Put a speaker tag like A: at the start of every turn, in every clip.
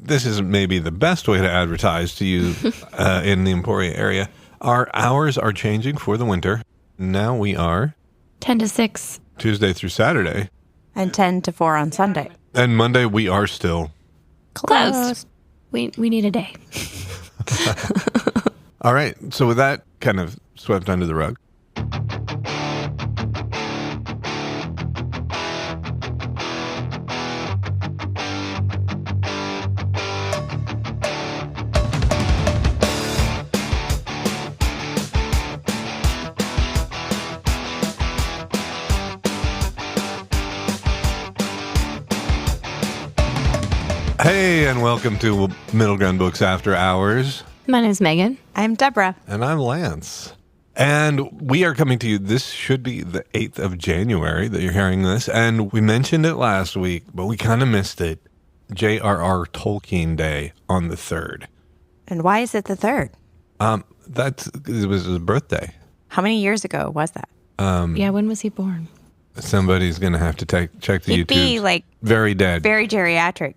A: this isn't maybe the best way to advertise to you in the Emporia area. Our hours are changing for the winter. Now we are
B: 10 to 6.
A: Tuesday through Saturday.
C: And 10 to 4 on Sunday.
A: And Monday we are still
B: Closed. We need a day.
A: All right. So with that kind of swept under the rug. Hey, and welcome to Middle Ground Books After Hours.
B: My name's Megan.
C: I'm Deborah.
A: And I'm Lance. And we are coming to you, this should be the 8th of January that you're hearing this. And we mentioned it last week, but we kind of missed it. J.R.R. Tolkien Day on the 3rd.
C: And why is it the 3rd?
A: It was his birthday.
C: How many years ago was that?
B: Yeah, when was he born?
A: Somebody's going to have to check the
C: He'd
A: YouTube.
C: be like
A: very dead.
C: Very geriatric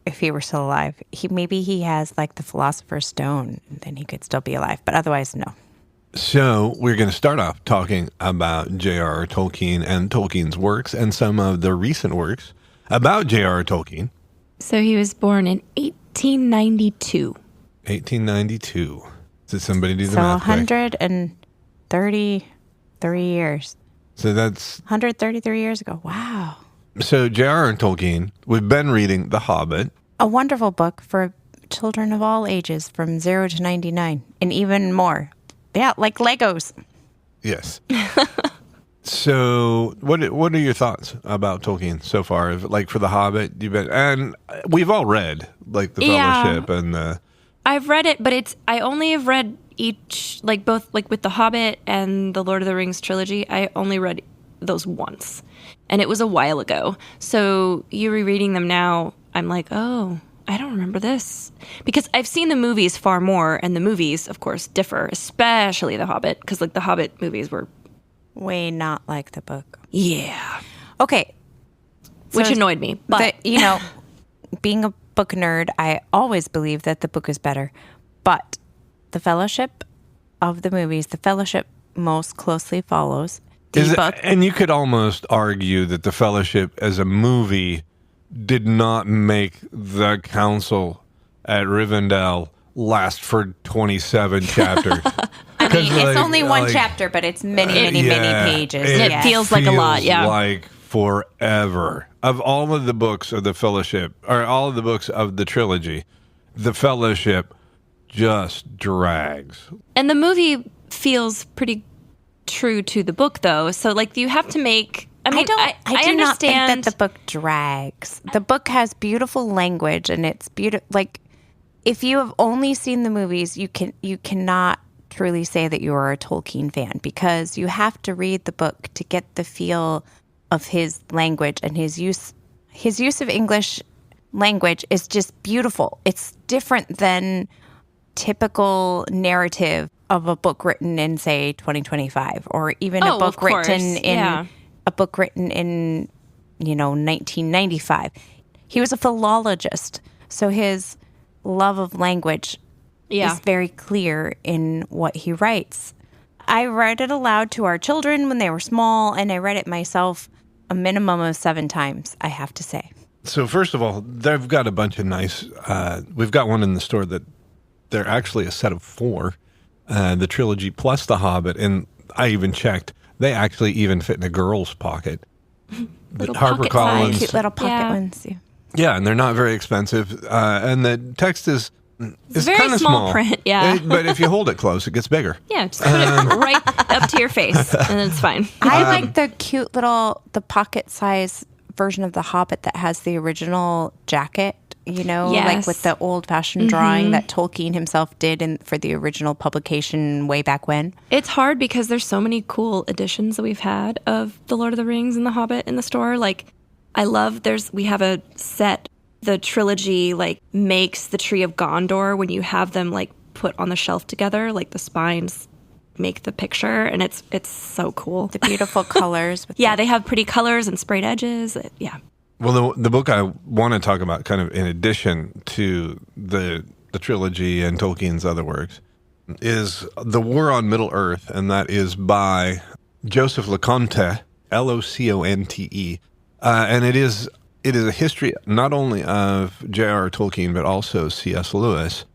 C: if he were still alive. Maybe he has like the Philosopher's Stone, and then he could still be alive. But otherwise, no.
A: So we're going to start off talking about J.R.R. Tolkien and Tolkien's works and some of the recent works about J.R.R. Tolkien.
B: So he was born in 1892.
A: 1892. Did somebody do the
C: So
A: math?
C: 133 years.
A: So that's
C: 133 years ago. Wow.
A: So J.R.R. Tolkien, we've been reading The Hobbit.
C: A wonderful book for children of all ages from 0 to 99 and even more. Yeah, like Legos.
A: Yes. So what are your thoughts about Tolkien so far? Like for The Hobbit, and we've all read like The Fellowship and the...
B: I've read it, but I only have read each, like both, like with The Hobbit and the Lord of the Rings trilogy, I only read those once. And it was a while ago. So you rereading them now, I'm like, oh, I don't remember this. Because I've seen the movies far more, and the movies, of course, differ, especially The Hobbit, because like the Hobbit movies were...
C: way not like the book.
B: Yeah.
C: Okay.
B: Which annoyed me. But,
C: being a book nerd, I always believe that the book is better. But the Fellowship of the movies, the Fellowship most closely follows the book.
A: And you could almost argue that The Fellowship as a movie did not make the council at Rivendell last for 27 chapters.
C: I mean, it's only one chapter, but it's many pages.
B: It feels like a lot, yeah.
A: Like forever. Of all of the books of the Fellowship, or all of the books of the trilogy, The Fellowship just drags.
B: And the movie feels pretty true to the book, though. So, like, you have to make... I mean,
C: I do not think
B: understand
C: that the book drags. The book has beautiful language, and it's beautiful. Like, if you have only seen the movies, you cannot truly say that you are a Tolkien fan, because you have to read the book to get the feel of his language, and his use of English language is just beautiful. It's different than typical narrative of a book written in, say, 2025, or even a book written in 1995. He was a philologist, so his love of language is very clear in what he writes. I read it aloud to our children when they were small, and I read it myself a minimum of 7 times, I have to say.
A: So first of all, they've got a bunch of nice... we've got one in the store that they're actually a set of 4. The trilogy plus The Hobbit, and I even checked, they actually even fit in a girl's pocket.
B: Little
A: HarperCollins.
B: pocket size.
C: Cute little pocket ones. Yeah.
A: Yeah, and they're not very expensive. And the text is
B: very
A: kind of
B: small print, yeah.
A: But if you hold it close, it gets bigger.
B: Yeah, just put it right up to your face, and it's fine.
C: I like the cute little, the pocket size version of The Hobbit that has the original jacket, like with the old-fashioned drawing that Tolkien himself did for the original publication way back when.
B: It's hard because there's so many cool editions that we've had of The Lord of the Rings and The Hobbit in the store. Like, I love, we have a set, the trilogy, like, makes the Tree of Gondor when you have them, like, put on the shelf together, like the spines make the picture, and it's so cool.
C: The beautiful colors.
B: They have pretty colors and sprayed edges.
A: Well, the book I want to talk about, kind of in addition to the trilogy and Tolkien's other works, is The War on Middle-earth, and that is by Joseph Leconte, Loconte. And it is a history not only of J.R.R. Tolkien, but also C.S. Lewis.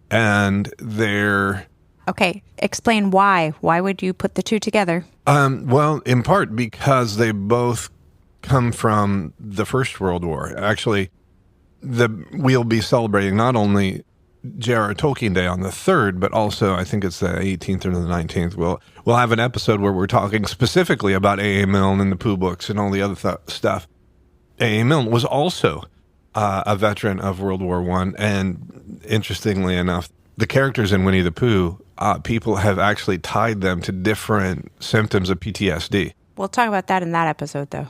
A: And they're...
C: Okay, explain why. Why would you put the two together?
A: Well, in part because they both come from the First World War. Actually, we'll be celebrating not only J.R.R. Tolkien Day on the 3rd, but also I think it's the 18th or the 19th. We'll have an episode where we're talking specifically about A.A. Milne and the Pooh books and all the other stuff. A.A. Milne was also a veteran of World War I, and interestingly enough, the characters in Winnie the Pooh, people have actually tied them to different symptoms of PTSD.
C: We'll talk about that in that episode, though.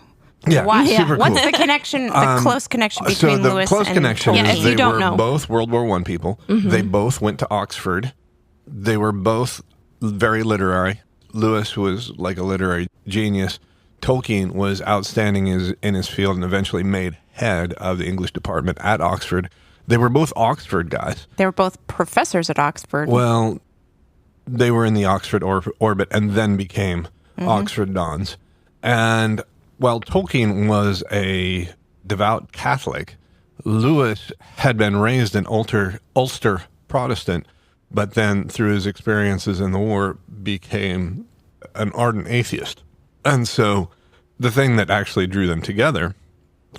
A: Yeah,
C: Why?
A: super
C: What's
A: cool.
C: the connection, the close connection between Lewis and Tolkien?
A: So the close connection
B: Yeah,
A: is
B: if you
A: they
B: don't
A: were
B: know.
A: both World War I people. Mm-hmm. They both went to Oxford. They were both very literary. Lewis was like a literary genius. Tolkien was outstanding in his field and eventually made head of the English department at Oxford. They were both Oxford guys.
C: They were both professors at Oxford.
A: Well, they were in the Oxford orbit and then became Oxford Dons. And while Tolkien was a devout Catholic, Lewis had been raised an Ulster Protestant, but then through his experiences in the war became an ardent atheist. And so the thing that actually drew them together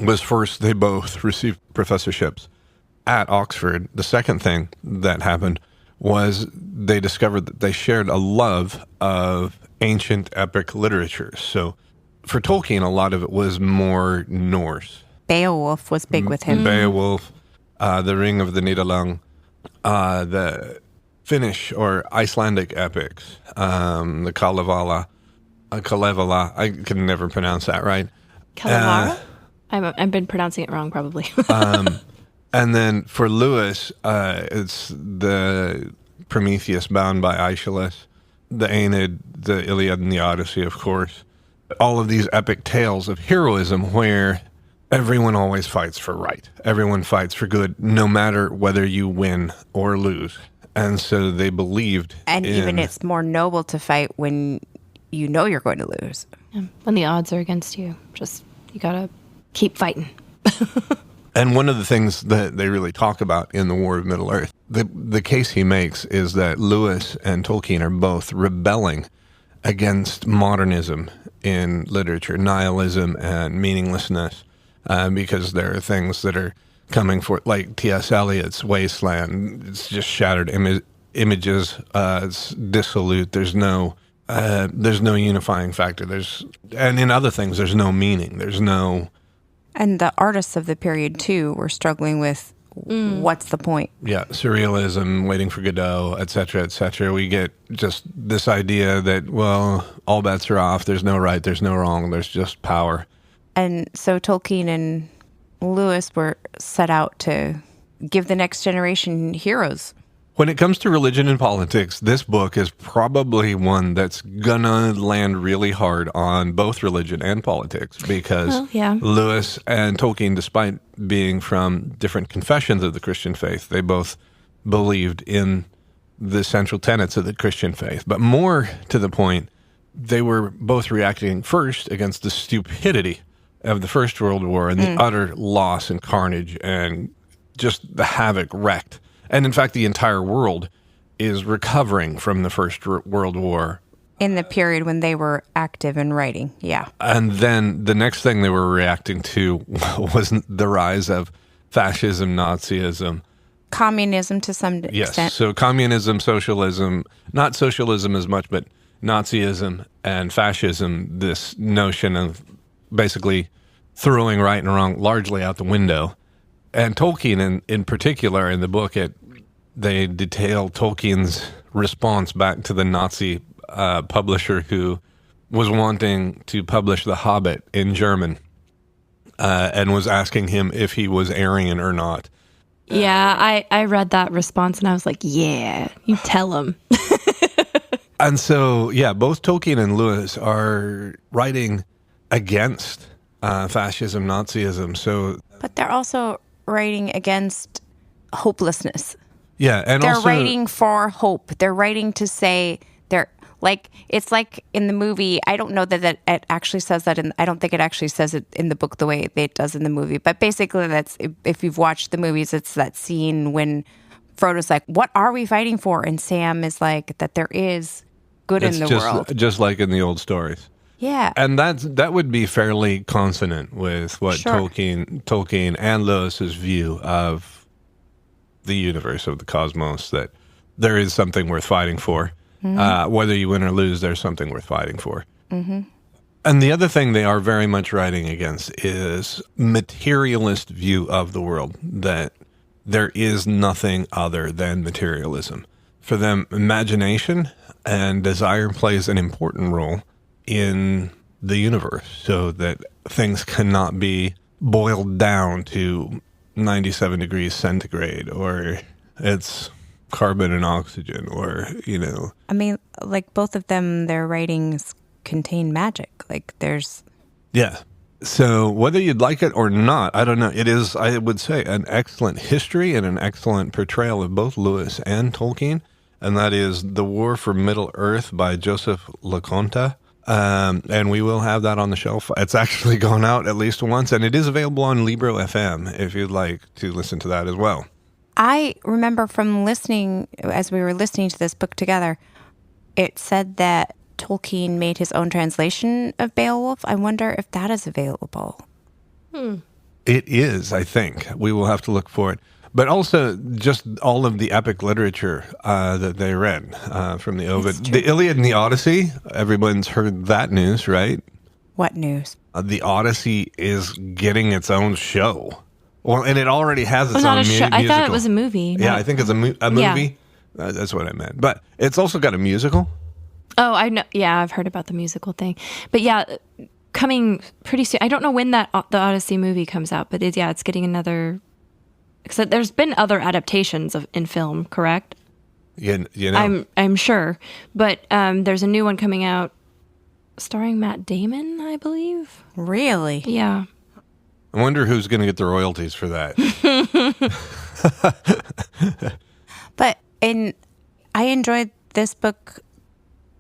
A: was, first, they both received professorships at Oxford. The second thing that happened was they discovered that they shared a love of ancient epic literature. So for Tolkien, a lot of it was more Norse.
C: Beowulf was big with him.
A: Beowulf, the Ring of the Nidalung, the Finnish or Icelandic epics, the Kalevala. I can never pronounce that right.
B: Calavera? I've been pronouncing it wrong, probably.
A: And then for Lewis, it's the Prometheus bound by Aeschylus, the Aeneid, the Iliad, and the Odyssey, of course. All of these epic tales of heroism where everyone always fights for right. Everyone fights for good, no matter whether you win or lose. And so they believed
C: even it's more noble to fight when you know you're going to lose.
B: When the odds are against you, you gotta keep fighting.
A: And one of the things that they really talk about in the War of Middle-earth, the case he makes is that Lewis and Tolkien are both rebelling against modernism in literature, nihilism and meaninglessness, because there are things that are coming for, like T.S. Eliot's Wasteland. It's just shattered images. It's dissolute. There's no unifying factor. And in other things, there's no meaning. There's no...
C: And the artists of the period, too, were struggling with what's the point?
A: Yeah, surrealism, Waiting for Godot, et cetera, et cetera. We get just this idea that, well, all bets are off. There's no right, there's no wrong, there's just power.
C: And so Tolkien and Lewis were set out to give the next generation heroes.
A: When it comes to religion and politics, this book is probably one that's gonna land really hard on both religion and politics because Lewis and Tolkien, despite being from different confessions of the Christian faith, they both believed in the central tenets of the Christian faith. But more to the point, they were both reacting first against the stupidity of the First World War and the utter loss and carnage and just the havoc wrecked. And in fact, the entire world is recovering from the First World War.
C: In the period when they were active in writing, yeah.
A: And then the next thing they were reacting to was the rise of fascism, Nazism.
C: Communism to some extent.
A: Yes, so communism, socialism, not socialism as much, but Nazism and fascism, this notion of basically throwing right and wrong largely out the window. And Tolkien, in particular, in the book, they detail Tolkien's response back to the Nazi publisher who was wanting to publish The Hobbit in German and was asking him if he was Aryan or not.
B: Yeah, I read that response and I was like, yeah, you tell him.
A: And so, yeah, both Tolkien and Lewis are writing against fascism, Nazism. So,
C: But they're also writing against hopelessness.
A: yeah, and
C: They're
A: also
C: writing for hope. They're writing to say they're like, it's like in the movie. I don't know that it actually says that I don't think it actually says it in the book the way it does in the movie. But basically, that's if you've watched the movies, it's that scene when Frodo's like, "What are we fighting for?" And Sam is like, "That there is good in the world."
A: just like in the old stories.
C: Yeah.
A: And that would be fairly consonant with what
C: Sure.
A: Tolkien and Lewis's view of the universe, of the cosmos, that there is something worth fighting for. Whether you win or lose, there's something worth fighting for. Mm-hmm. And the other thing they are very much writing against is materialist view of the world, that there is nothing other than materialism. For them, imagination and desire plays an important role in the universe, so that things cannot be boiled down to 97 degrees centigrade, or it's carbon and oxygen, or,
C: I mean, like both of them, their writings contain magic. Like there's.
A: Yeah. So whether you'd like it or not, I don't know. It is, I would say, an excellent history and an excellent portrayal of both Lewis and Tolkien, and that is The War for Middle-earth by Joseph LeConte. And we will have that on the shelf. It's actually gone out at least once, and it is available on Libro FM if you'd like to listen to that as well.
C: I remember from listening, as we were listening to this book together, it said that Tolkien made his own translation of Beowulf. I wonder if that is available.
A: It is, I think. We will have to look for it. But also just all of the epic literature that they read from the Ovid. The Iliad and the Odyssey, everyone's heard that news, right?
C: What news?
A: The Odyssey is getting its own show. Well, and it already has its own musical.
B: I thought it was a movie.
A: Yeah, I think it's a movie.
B: Yeah.
A: That's what I meant. But it's also got a musical.
B: Oh, I know. Yeah, I've heard about the musical thing. But yeah, coming pretty soon. I don't know when the Odyssey movie comes out, but it's getting another. Because there's been other adaptations in film, correct?
A: You know.
B: I'm sure, but there's a new one coming out, starring Matt Damon, I believe.
C: Really?
B: Yeah.
A: I wonder who's going to get the royalties for that.
C: But I enjoyed this book.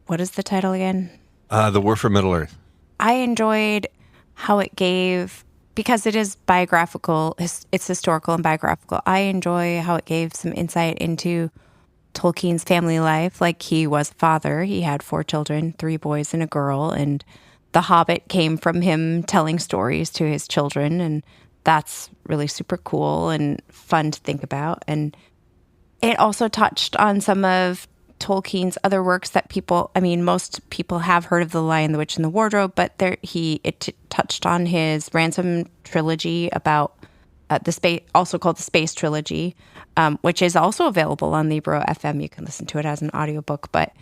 C: What is the title again?
A: The War for Middle-earth.
C: I enjoyed how it gave, because it is biographical, it's historical and biographical. I enjoy how it gave some insight into Tolkien's family life. Like, he was a father. He had 4 children, 3 boys and a girl, and The Hobbit came from him telling stories to his children, and that's really super cool and fun to think about. And it also touched on some of Tolkien's other works that most people have heard of The Lion, the Witch, and the Wardrobe, but it touched on his Ransom trilogy about the space, also called the Space Trilogy, which is also available on Libro FM. You can listen to it as an audiobook, but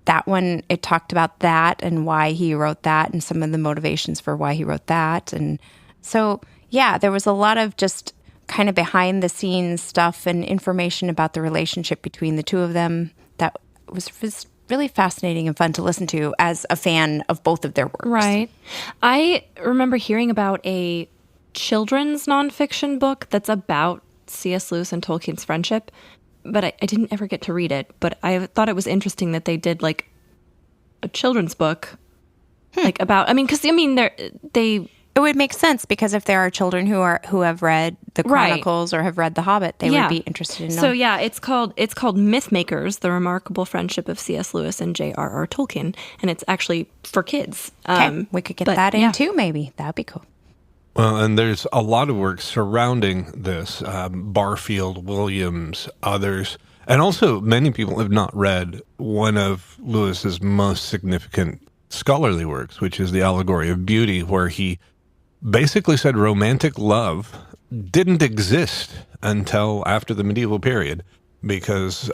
C: that one, it talked about that and why he wrote that and some of the motivations for why he wrote that. And so, yeah, there was a lot of just kind of behind the scenes stuff and information about the relationship between the two of them that was really fascinating and fun to listen to as a fan of both of their works.
B: Right. I remember hearing about a children's nonfiction book that's about C.S. Lewis and Tolkien's friendship, but I didn't ever get to read it. But I thought it was interesting that they did like a children's book, like about.
C: It would make sense, because if there are children who have read the Chronicles or have read The Hobbit, they would be interested in knowing.
B: So yeah, it's called Myth Makers: The Remarkable Friendship of C.S. Lewis and J.R.R. Tolkien, and it's actually for kids.
C: Okay, we could get that in too, maybe. That'd be cool.
A: Well, and there's a lot of work surrounding this, Barfield, Williams, others. And also, many people have not read one of Lewis's most significant scholarly works, which is The Allegory of Beauty, where he basically said romantic love didn't exist until after the medieval period, because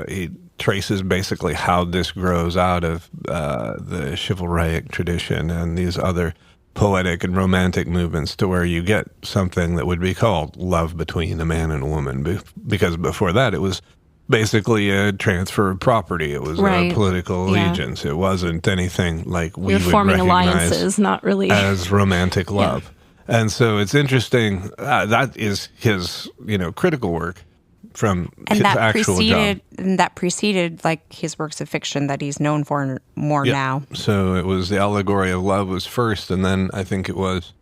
A: he traces basically how this grows out of the chivalric tradition and these other poetic and romantic movements, to where you get something that would be called love between a man and a woman, because before that it was basically a transfer of property. It was
B: Right.
A: a political
B: Yeah.
A: allegiance. It wasn't anything like we
B: You're
A: would
B: forming
A: recognize
B: alliances, not really.
A: as romantic love. And so it's interesting. That is his, critical work from his actual job.
C: that preceded like his works of fiction that he's known for more
A: Yeah.
C: now.
A: So it was the allegory of love was first, and then I think it was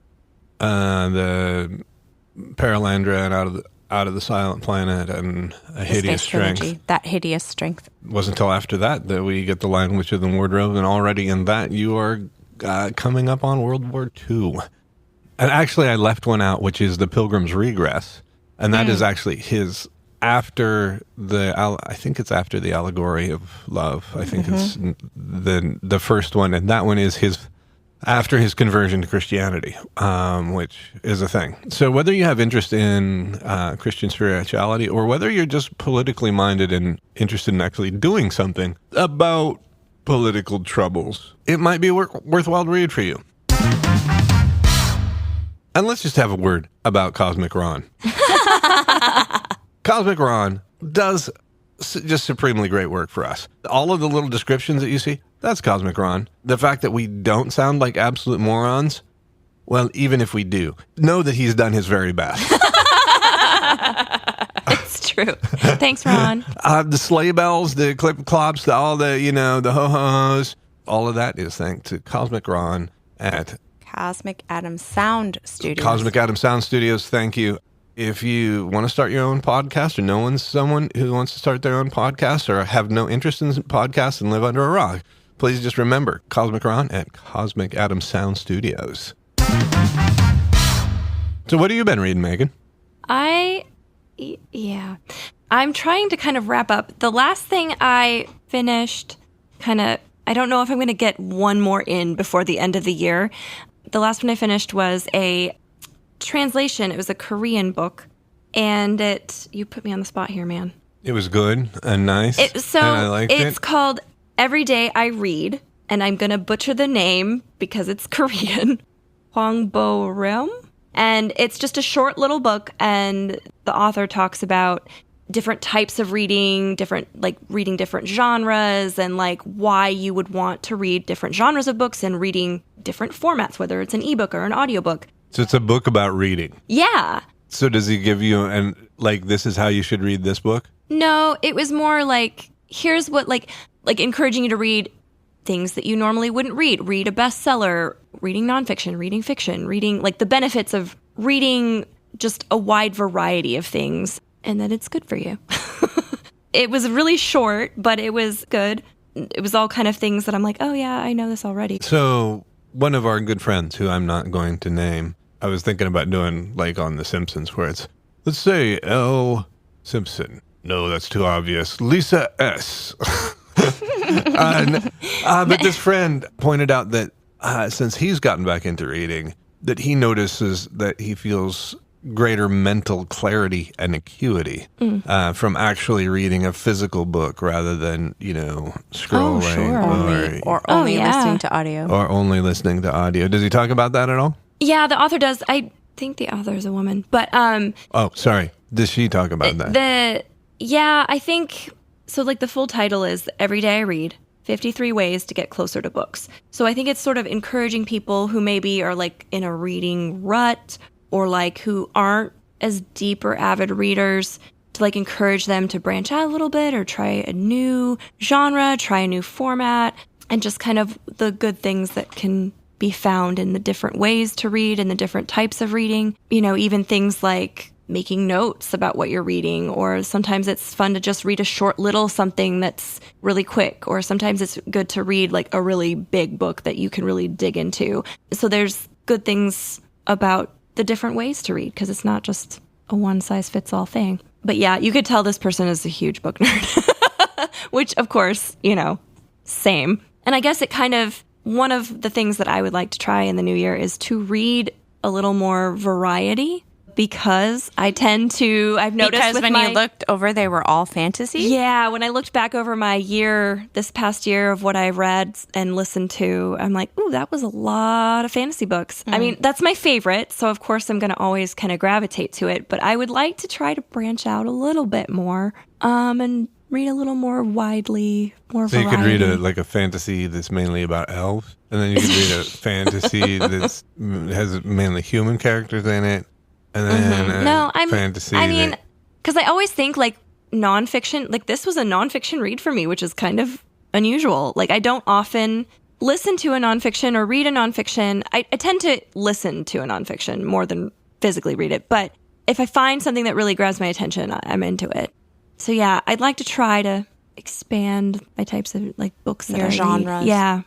A: the Paralandra and out of the Silent Planet and a
C: The
A: hideous
C: Space
A: strength.
C: Trilogy, that hideous strength.
A: It wasn't until after that we get the language of the wardrobe, and already in that you are coming up on World War II. And actually, I left one out, which is the Pilgrim's Regress, and that is actually his after I think it's after the allegory of love. I think it's the first one, and that one is his after his conversion to Christianity, which is a thing. So whether you have interest in Christian spirituality or whether you're just politically minded and interested in actually doing something about political troubles, it might be a worthwhile read for you. And let's just have a word about Cosmic Ron. Cosmic Ron does just supremely great work for us. All of the little descriptions that you see, that's Cosmic Ron. The fact that we don't sound like absolute morons, well, even if we do, know that he's done his very best.
B: It's true. Thanks, Ron.
A: The sleigh bells, the clip-clops, all the, the ho-hos, all of that is thanks to Cosmic Ron at
C: Cosmic Adam Sound Studios.
A: Cosmic Adam Sound Studios. Thank you. If you want to start your own podcast or know someone who wants to start their own podcast or have no interest in podcasts and live under a rock, please just remember Cosmic Ron at Cosmic Adam Sound Studios. So what have you been reading, Megan?
B: I'm trying to kind of wrap up. The last thing I finished, I don't know if I'm going to get one more in before the end of the year. The last one I finished was a translation. It was a Korean book, and you put me on the spot here, man.
A: It was good and nice, and I liked it.
B: It's called Every Day I Read, and I'm going to butcher the name because it's Korean. Hwangbo-reum. And it's just a short little book, and the author talks about different types of reading, reading different genres, and why you would want to read different genres of books and reading different formats, whether it's an ebook or an audiobook.
A: So it's a book about reading.
B: Yeah.
A: So does he give you this is how you should read this book?
B: No, it was more here's what encouraging you to read things that you normally wouldn't read. Read a bestseller, reading nonfiction, reading fiction, reading the benefits of reading just a wide variety of things, and that it's good for you. It was really short, but it was good. It was all kind of things that I'm like, oh yeah, I know this already.
A: So one of our good friends, who I'm not going to name, I was thinking about doing on The Simpsons, where it's, let's say L. Simpson. No, that's too obvious. Lisa S. But this friend pointed out that since he's gotten back into reading, that he notices that he feels greater mental clarity and acuity from actually reading a physical book rather than, scrolling
C: or only listening to audio.
A: Or only listening to audio. Does he talk about that at all?
B: Yeah, the author does. I think the author is a woman, but
A: oh, sorry. Does she talk about that?
B: I think so. The full title is Every Day I Read: 53 Ways to Get Closer to Books. So I think it's sort of encouraging people who maybe are in a reading rut or who aren't as deep or avid readers to encourage them to branch out a little bit or try a new genre, try a new format, and just kind of the good things that can be found in the different ways to read and the different types of reading. Even things like making notes about what you're reading, or sometimes it's fun to just read a short little something that's really quick, or sometimes it's good to read a really big book that you can really dig into. So there's good things about the different ways to read because it's not just a one-size-fits-all thing. But yeah, you could tell this person is a huge book nerd, which of course, same. And I guess one of the things that I would like to try in the new year is to read a little more variety, because I've noticed
C: you looked over, they were all fantasy?
B: Yeah, when I looked back over my this past year of what I read and listened to, I'm like, ooh, that was a lot of fantasy books. I mean, that's my favorite, so of course I'm going to always kind of gravitate to it, but I would like to try to branch out a little bit more and read a little more widely, more
A: So you
B: variety.
A: could read a fantasy that's mainly about elves, and then you could read a fantasy that has mainly human characters in it, and then fantasy.
B: I mean, because I always think like nonfiction, like this was a nonfiction read for me, which is kind of unusual. Like I don't often listen to a nonfiction or read a nonfiction. I tend to listen to a nonfiction more than physically read it. But if I find something that really grabs my attention, I'm into it. So yeah, I'd like to try to expand my types of like books that
C: Your
B: I
C: genres.
B: read. Yeah.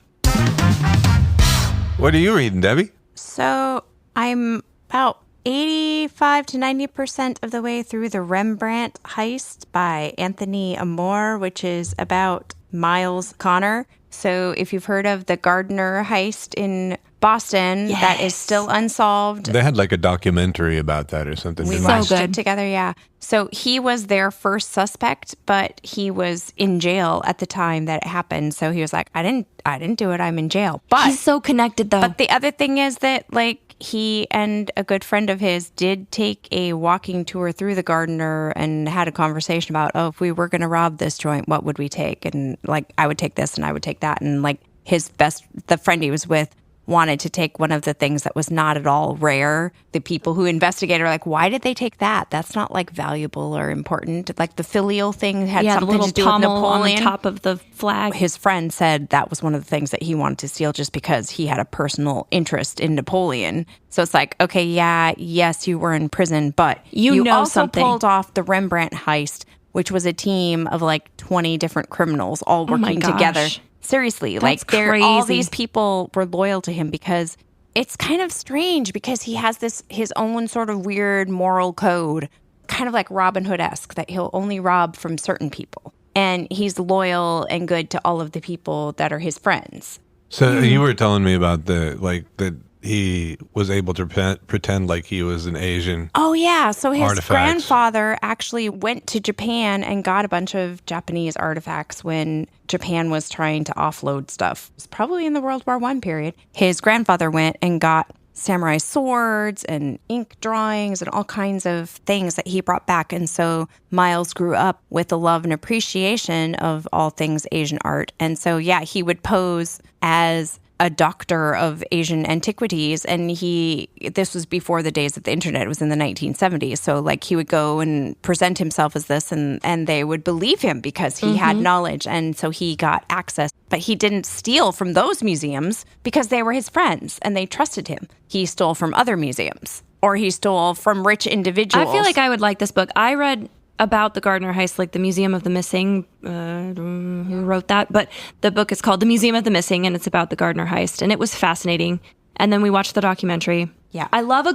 A: What are you reading, Debbie?
C: So I'm about 85 to 90% of the way through The Rembrandt Heist by Anthony Amor, which is about Miles Connor. So if you've heard of the Gardner heist in Boston, that is still unsolved.
A: They had like a documentary about that or something.
C: We
A: didn't
C: watched
A: they?
C: it together, yeah. So he was their first suspect, but he was in jail at the time that it happened. So he was like, I didn't do it. I'm in jail. But
B: He's so connected though.
C: But the other thing is that like he and a good friend of his did take a walking tour through the Gardner and had a conversation about, oh, if we were going to rob this joint, what would we take? And like, I would take this and I would take that. And like the friend he was with wanted to take one of the things that was not at all rare. The people who investigated are like, why did they take that? That's not like valuable or important. Like the filial thing had
B: the
C: something
B: little
C: to do with
B: pommel
C: Napoleon.
B: on the top of the flag.
C: His friend said that was one of the things that he wanted to steal just because he had a personal interest in Napoleon. So it's like, okay, yes, you were in prison, but you
B: know
C: also
B: something.
C: pulled off the Rembrandt heist, which was a team of like 20 different criminals all
B: my
C: working
B: gosh.
C: together. Seriously,
B: That's
C: all
B: crazy.
C: these people were loyal to him because it's kind of strange because he has his own sort of weird moral code, kind of like Robin Hood-esque, that he'll only rob from certain people. And he's loyal and good to all of the people that are his friends.
A: So you were telling me about that he was able to pretend like he was an Asian.
C: Oh, yeah. So his
A: Artifacts.
C: grandfather actually went to Japan and got a bunch of Japanese artifacts when Japan was trying to offload stuff. It was probably in the World War I period. His grandfather went and got samurai swords and ink drawings and all kinds of things that he brought back. And so Miles grew up with a love and appreciation of all things Asian art. And so, yeah, he would pose as a doctor of Asian antiquities, and this was before the days of the internet. It was in the 1970s. So like he would go and present himself as this, and they would believe him because he had knowledge, and so he got access. But he didn't steal from those museums because they were his friends and they trusted him. He stole from other museums, or he stole from rich individuals.
B: I feel like I would like this book. I read about the Gardner heist, like the Museum of the Missing. Who wrote that? But the book is called The Museum of the Missing, and it's about the Gardner heist, and it was fascinating. And then we watched the documentary.
C: Yeah.
B: I love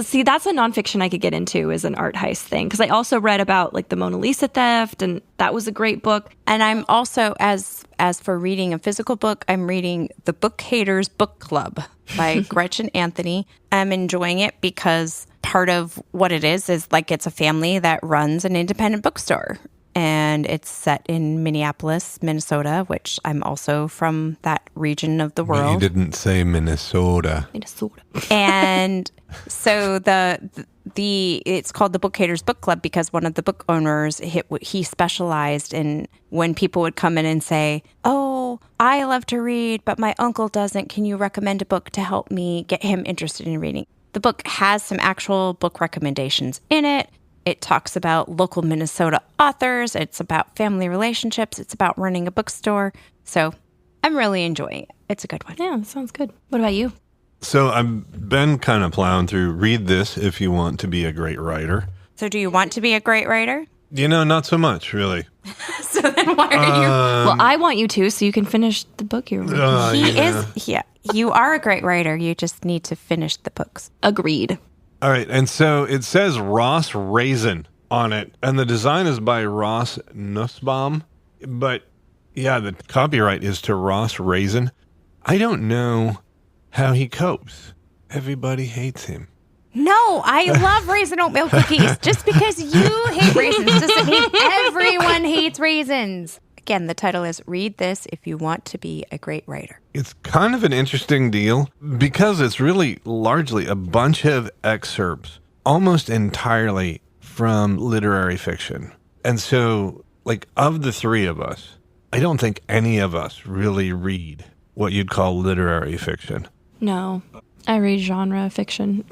B: see, that's a nonfiction I could get into, is an art heist thing. Because I also read about like the Mona Lisa theft, and that was a great book.
C: And I'm also, as for reading a physical book, I'm reading The Book Haters Book Club by Gretchen Anthony. I'm enjoying it because part of what it is like it's a family that runs an independent bookstore. And it's set in Minneapolis, Minnesota, which I'm also from that region of the world.
A: But you didn't say Minnesota.
C: And so it's called the Book Haters Book Club because one of the book owners, he specialized in when people would come in and say, oh, I love to read, but my uncle doesn't. Can you recommend a book to help me get him interested in reading? The book has some actual book recommendations in it. It talks about local Minnesota authors. It's about family relationships. It's about running a bookstore. So I'm really enjoying it. It's a good one.
B: Yeah, that sounds good. What about you?
A: So I've been kind of plowing through. Read this if you want to be a great writer.
C: So do you want to be a great writer?
A: Not so much, really.
C: So then why are you?
B: Well, I want you to, so you can finish the book you're reading.
C: You are a great writer. You just need to finish the books.
B: Agreed.
A: All right, and so it says Ross Raisin on it, and the design is by Ross Nussbaum, but yeah, the copyright is to Ross Raisin. I don't know how he copes. Everybody hates him.
C: No, I love raisin oatmeal cookies. Just because you hate raisins doesn't mean everyone hates raisins. Again, the title is Read This If You Want to Be a Great Writer.
A: It's kind of an interesting deal because it's really largely a bunch of excerpts, almost entirely from literary fiction. And so like of the three of us, I don't think any of us really read what you'd call literary fiction.
B: No, I read genre fiction.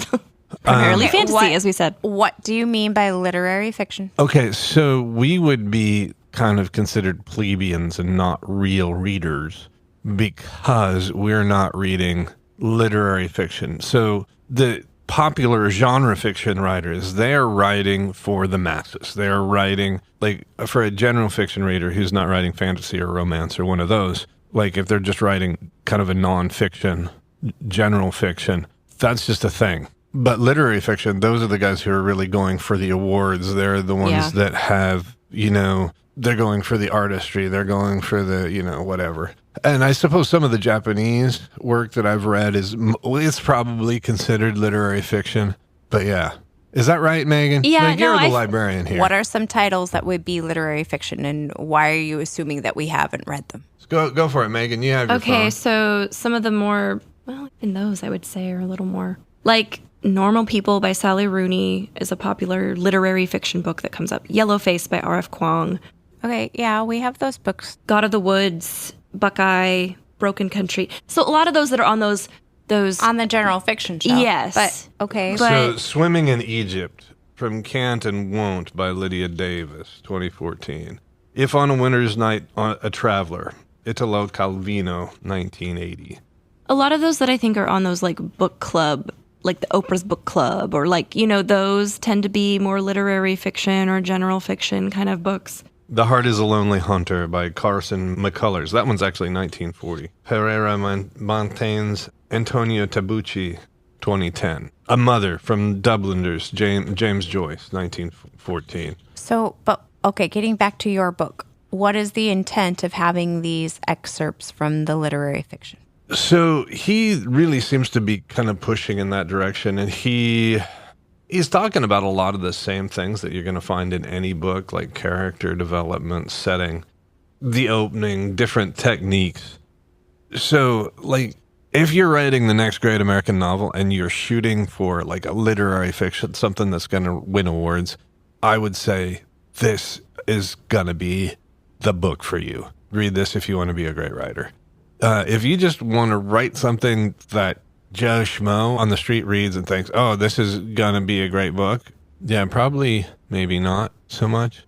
B: Primarily fantasy, as we said.
C: What do you mean by literary fiction?
A: Okay, so we would be kind of considered plebeians and not real readers because we're not reading literary fiction. So the popular genre fiction writers, they're writing for the masses. They're writing, like, for a general fiction reader who's not writing fantasy or romance or one of those, like if they're just writing kind of a nonfiction, general fiction, that's just a thing. But literary fiction, those are the guys who are really going for the awards. They're the ones that have, they're going for the artistry. They're going for the, whatever. And I suppose some of the Japanese work that I've read it's probably considered literary fiction. But yeah. Is that right, Megan?
B: Yeah,
A: you're the librarian here.
C: What are some titles that would be literary fiction, and why are you assuming that we haven't read them?
A: Go for it, Megan. You have your phone.
B: So some of the more, in those I would say are a little more like Normal People by Sally Rooney is a popular literary fiction book that comes up. Yellowface by R.F. Kuang.
C: Okay, yeah, we have those books.
B: God of the Woods, Buckeye, Broken Country. So a lot of those that are on those
C: on the general fiction shelf.
B: Yes.
C: But okay.
A: So Swimming in Egypt from Can't and Won't by Lydia Davis, 2014. If on a Winter's Night, a Traveler, Italo Calvino, 1980.
B: A lot of those that I think are on those like book club, like the Oprah's Book Club, or like, those tend to be more literary fiction or general fiction kind of books.
A: The Heart is a Lonely Hunter by Carson McCullers. That one's actually 1940. Herrera Montaigne's Antonio Tabucci, 2010. A Mother from Dubliners, James Joyce, 1914.
C: So, getting back to your book, what is the intent of having these excerpts from the literary fiction?
A: So he really seems to be kind of pushing in that direction, and he's talking about a lot of the same things that you're going to find in any book, like character development, setting, the opening, different techniques. So, like, if you're writing the next great American novel and you're shooting for, like, a literary fiction, something that's going to win awards, I would say this is going to be the book for you. Read this if you want to be a great writer. If you just want to write something that Joe Schmo on the street reads and thinks, oh, this is going to be a great book, yeah, probably maybe not so much.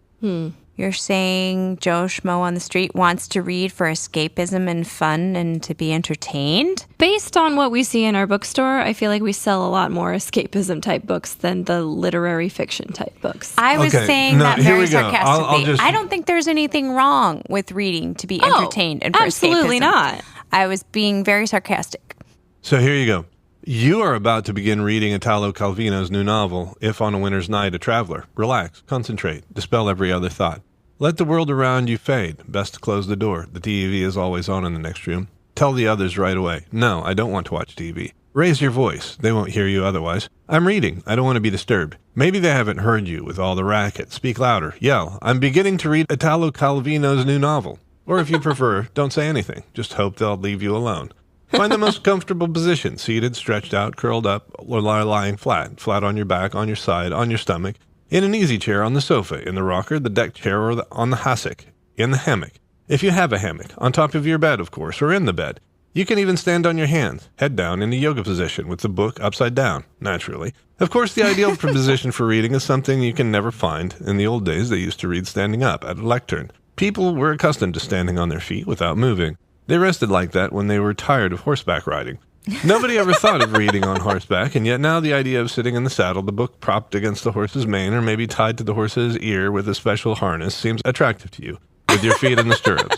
C: You're saying Joe Schmo on the street wants to read for escapism and fun and to be entertained?
B: Based on what we see in our bookstore, I feel like we sell a lot more escapism type books than the literary fiction type books.
C: I was saying that very sarcastically.
A: I
C: don't think there's anything wrong with reading to be entertained and for
B: absolutely
C: escapism.
B: Not.
C: I was being very sarcastic.
A: So here you go. You are about to begin reading Italo Calvino's new novel, If on a Winter's Night, a Traveler. Relax, concentrate, dispel every other thought. Let the world around you fade. Best to close the door. The TV is always on in the next room. Tell the others right away. No, I don't want to watch TV. Raise your voice. They won't hear you otherwise. I'm reading. I don't want to be disturbed. Maybe they haven't heard you with all the racket. Speak louder. Yell. I'm beginning to read Italo Calvino's new novel. Or if you prefer, don't say anything. Just hope they'll leave you alone. Find the most comfortable position, seated, stretched out, curled up, or lying flat on your back, on your side, on your stomach, in an easy chair on the sofa, in the rocker, the deck chair, or on the hassock, in the hammock. If you have a hammock, on top of your bed, of course, or in the bed. You can even stand on your hands, head down, in a yoga position, with the book upside down, naturally. Of course, the ideal position for reading is something you can never find. In the old days, they used to read standing up, at a lectern. People were accustomed to standing on their feet without moving. They rested like that when they were tired of horseback riding. Nobody ever thought of reading on horseback, and yet now the idea of sitting in the saddle, the book propped against the horse's mane, or maybe tied to the horse's ear with a special harness, seems attractive to you, with your feet in the stirrups.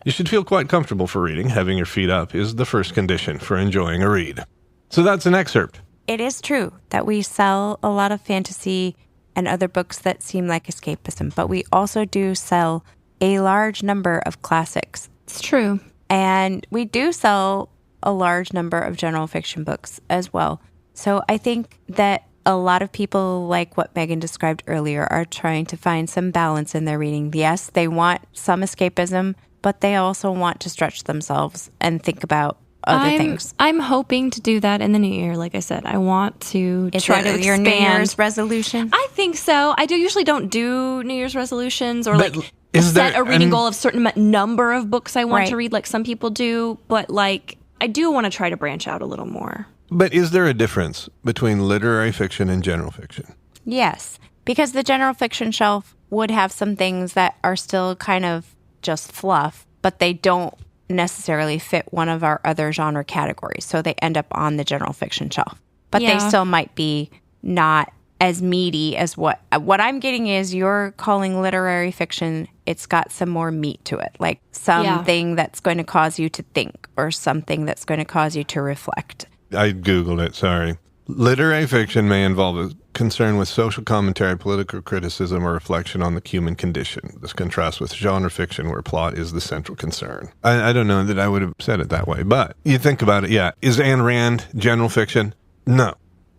A: You should feel quite comfortable for reading. Having your feet up is the first condition for enjoying a read. So that's an excerpt.
C: It is true that we sell a lot of fantasy and other books that seem like escapism, but we also do sell a large number of classics.
B: It's true.
C: And we do sell a large number of general fiction books as well. So I think that a lot of people, like what Megan described earlier, are trying to find some balance in their reading. Yes, they want some escapism, but they also want to stretch themselves and think about other things.
B: I'm hoping to do that in the new year. Like I said, I want to try to expand.
C: Your New Year's resolution?
B: I think so. I usually don't do New Year's resolutions or
A: But
B: like
A: is
B: set
A: there
B: a reading goal of certain number of books I want to
C: Right.
B: read like some people do. But like I do want to try to branch out a little more.
A: But is there a difference between literary fiction and general fiction?
C: Yes, because the general fiction shelf would have some things that are still kind of just fluff, but they don't necessarily fit one of our other genre categories. So they end up on the general fiction shelf. But they still might be not as meaty as what I'm getting is you're calling literary fiction, it's got some more meat to it, like something that's going to cause you to think or something that's going to cause you to reflect.
A: I Googled it, sorry. Literary fiction may involve a concern with social commentary, political criticism, or reflection on the human condition. This contrasts with genre fiction, where plot is the central concern. I don't know that I would have said it that way, but you think about it, yeah. Is Ayn Rand general fiction? No.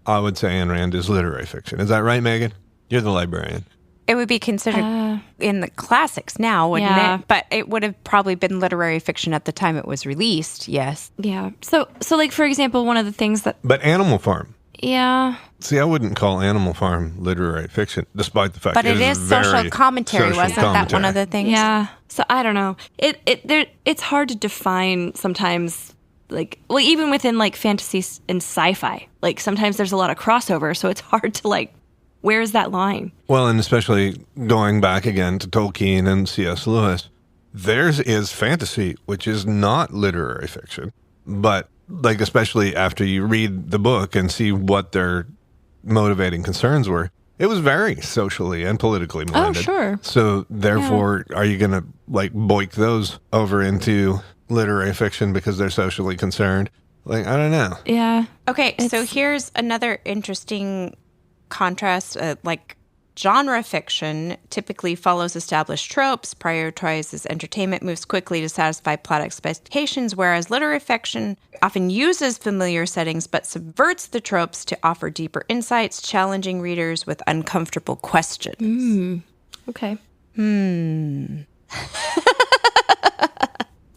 A: I would say Ayn Rand is literary fiction. Is that right, Megan? You're the librarian.
C: It would be considered in the classics now, wouldn't it? But it would have probably been literary fiction at the time it was released, yes.
B: Yeah. So like, for example, one of the things that...
A: But Animal Farm.
B: Yeah.
A: See, I wouldn't call Animal Farm literary fiction, despite the fact
C: But
A: it
C: is
A: very
C: social commentary,
A: social
C: wasn't that one of the things?
B: Yeah. So I don't know. It's hard to define sometimes, like, well, even within like fantasy and sci-fi, like sometimes there's a lot of crossover, so it's hard to like, where is that line?
A: Well, and especially going back again to Tolkien and C.S. Lewis, theirs is fantasy, which is not literary fiction. But, like, especially after you read the book and see what their motivating concerns were, it was very socially and politically minded.
B: Oh, sure.
A: So, therefore, are you going to, like, boik those over into literary fiction because they're socially concerned? Like, I don't know.
B: Yeah.
C: Okay, so here's another interesting contrast, like genre fiction typically follows established tropes, prioritizes entertainment, moves quickly to satisfy plot expectations, whereas literary fiction often uses familiar settings but subverts the tropes to offer deeper insights, challenging readers with uncomfortable questions.
B: Okay.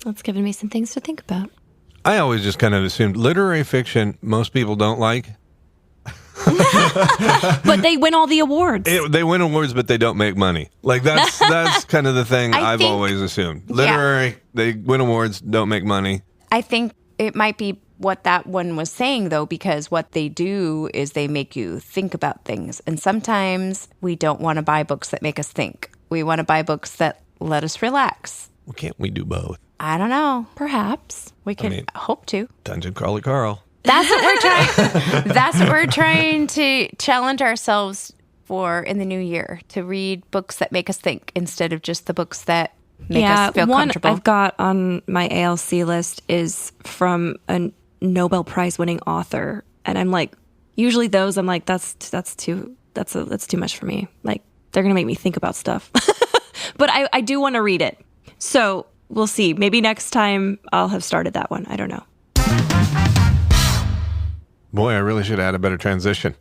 B: That's given me some things to think about.
A: I always just kind of assumed literary fiction most people don't like.
B: But they win all the awards.
A: They win awards, but they don't make money. Like, that's kind of the thing I've always assumed. Literary, they win awards, don't make money.
C: I think it might be what that one was saying, though, because what they do is they make you think about things. And sometimes we don't want to buy books that make us think. We want to buy books that let us relax.
A: Well, can't we do both?
C: I don't know.
B: Perhaps.
C: We can hope to.
A: Dungeon Crawler Carl.
C: That's what we're trying. That's what we're trying to challenge ourselves for in the new year, to read books that make us think instead of just the books that make us feel comfortable.
B: One I've got on my ALC list is from a Nobel Prize winning author, and I'm like, usually those I'm like, that's too much for me. Like, they're gonna make me think about stuff. But I do want to read it, so we'll see. Maybe next time I'll have started that one. I don't know.
A: Boy, I really should have had a better transition.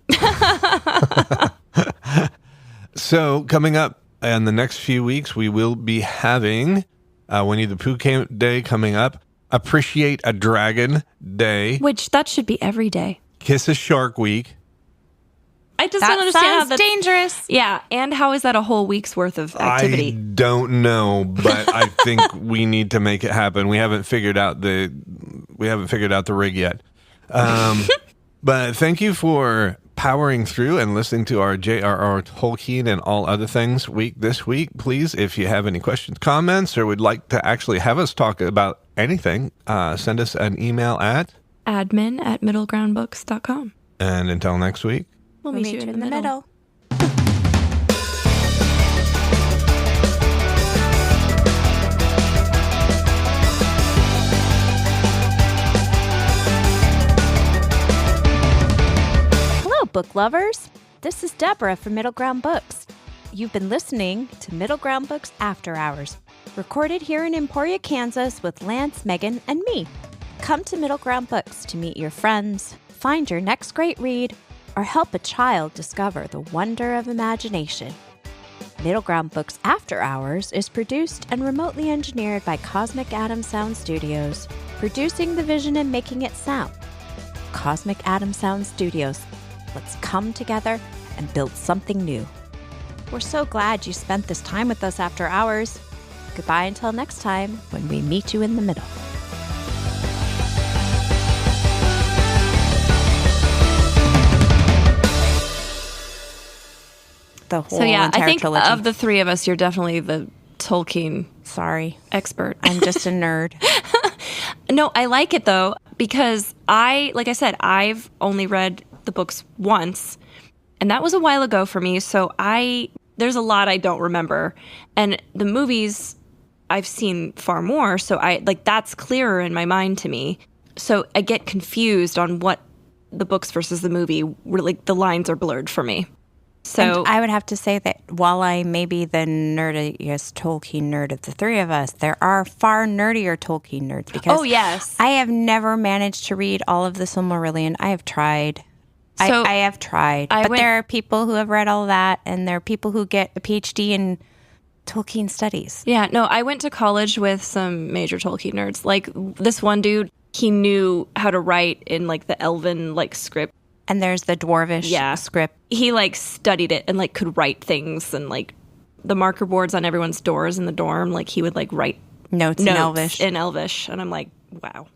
A: So, coming up in the next few weeks, we will be having Winnie the Pooh Day coming up, Appreciate a Dragon Day,
B: Which that should be every day.
A: Kiss a Shark Week.
B: I just don't understand how
C: sounds
B: that's
C: dangerous.
B: Yeah, and how is that a whole week's worth of activity?
A: I don't know, but I think we need to make it happen. We haven't figured out the rig yet. But thank you for powering through and listening to our J.R.R. Tolkien and all other things this week. Please, if you have any questions, comments, or would like to actually have us talk about anything, send us an email at
B: admin@middlegroundbooks.com.
A: And until next week,
B: We'll meet you in the middle.
D: Book lovers, this is Deborah from Middle Ground Books. You've been listening to Middle Ground Books After Hours, recorded here in Emporia, Kansas with Lance, Megan, and me. Come to Middle Ground Books to meet your friends, find your next great read, or help a child discover the wonder of imagination. Middle Ground Books After Hours is produced and remotely engineered by Cosmic Atom Sound Studios, producing the vision and making it sound. Cosmic Atom Sound Studios. Let's come together and build something new. We're so glad you spent this time with us after hours. Goodbye until next time when we meet you in the middle.
C: The whole
B: So yeah,
C: entire
B: I think
C: trilogy.
B: of the three of us, you're definitely the Tolkien
C: Sorry,
B: expert.
C: I'm just a nerd.
B: No, I like it though, because like I said, I've only read the books once, and that was a while ago for me. So there's a lot I don't remember. And the movies I've seen far more. So that's clearer in my mind to me. So I get confused on what the books versus the movie, the lines are blurred for me. So
C: And I would have to say that while I may be the nerdiest Tolkien nerd of the three of us, there are far nerdier Tolkien nerds because
B: oh yes,
C: I have never managed to read all of the Silmarillion. I have tried.
B: So
C: I have tried. But there are people who have read all that, and there are people who get a PhD in Tolkien studies.
B: Yeah, no, I went to college with some major Tolkien nerds. Like this one dude, he knew how to write in the Elven script.
C: And there's the Dwarvish script.
B: He studied it and could write things, and the marker boards on everyone's doors in the dorm, he would write
C: Notes in Elvish.
B: in Elvish. And I'm like, wow.